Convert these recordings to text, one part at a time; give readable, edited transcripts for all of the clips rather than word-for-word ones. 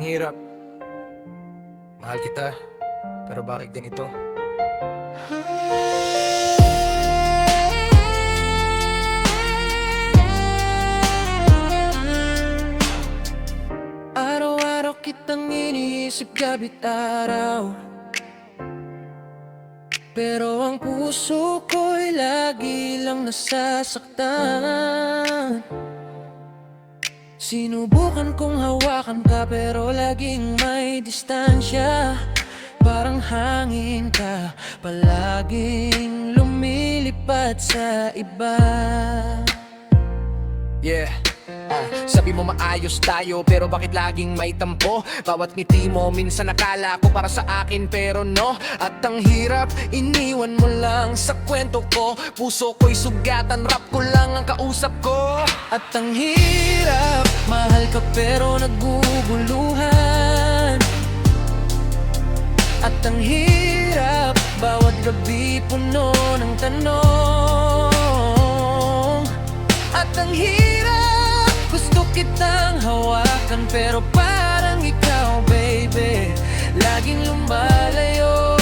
ang hirap. Mahal kita, pero bakit ganito? Araw-araw kitang iniisip gabi't araw, pero ang puso ko'y lagi lang nasasaktan. Sinubukan kong hawakan ka pero laging may distansya. Parang hangin ka, palaging lumilipad sa iba. Yeah. Sabi mo maayos tayo pero bakit laging may tampo? Bawat ngiti mo minsan nakala ko para sa akin pero no. At ang hirap, iniwan mo lang sa kwento ko. Puso ko'y sugatan, rap ko lang ang kausap ko. At ang hirap, mahal ka pero naguguluhan. At ang hirap, bawat gabi puno ng tanong. At ang hirap, gusto kitang hawakan pero parang ikaw, baby, laging lumalayo.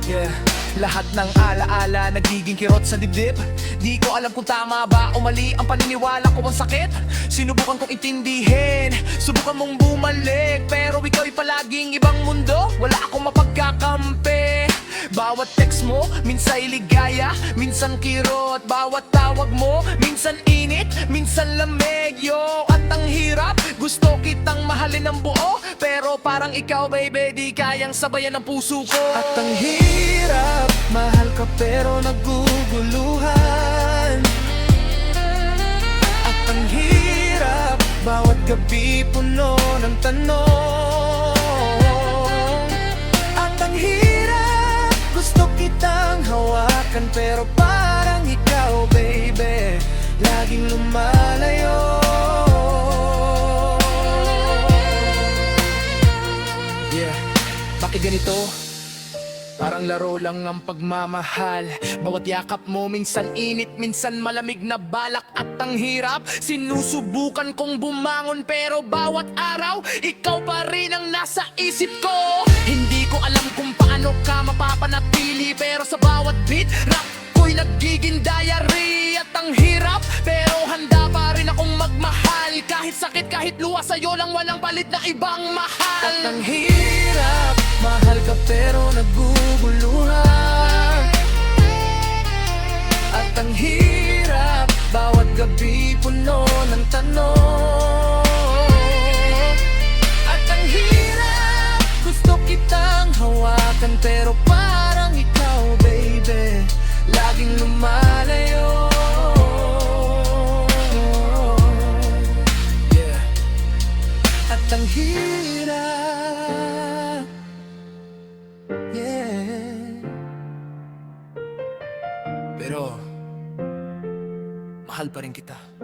Yeah. Lahat ng alaala nagiging kirot sa dibdib. Di ko alam kung tama ba o mali ang paniniwala ko, ang sakit. Sinubukan kong intindihin, subukan mong bumalik, pero ikaw'y palaging ibang mundo. Wala akong mapagkakampi. Bawat text mo, minsa'y ligaya, minsan kirot. Bawat tawag mo, minsan init, minsan lamig, yo. At ang hirap, gusto kitang mahalin ng buo, pero parang ikaw, baby, di kayang sabayan ng puso ko. At ang hirap, mahal ka pero naguguluhan. At ang hirap, bawat gabi puno ng tanong. At ang hirap, gusto kitang hawakan pero parang ikaw, baby, laging lumalayo. Yeah, bakit ganito? Parang laro lang ang pagmamahal. Bawat yakap mo minsan init, minsan malamig na balak. At ang hirap, sinusubukan kong bumangon, pero bawat araw, ikaw pa rin ang nasa isip ko. Hindi ko alam kung paano ka mapapanatili, pero sa bawat beat, rap ko'y nagiging diary. At ang hirap, pero handa pa rin akong magmahal. Kahit sakit, kahit luha, sa'yo lang walang palit na ibang mahal. At ang hirap, mahal ka pero naguguluhan. At ang hirap, bawat gabi puno ng tanong. At ang hirap, gusto kitang hawakan pero parang ikaw, baby, laging lumalayo. Yeah. At ang hirap, yeah, pero mahal pa rin kita.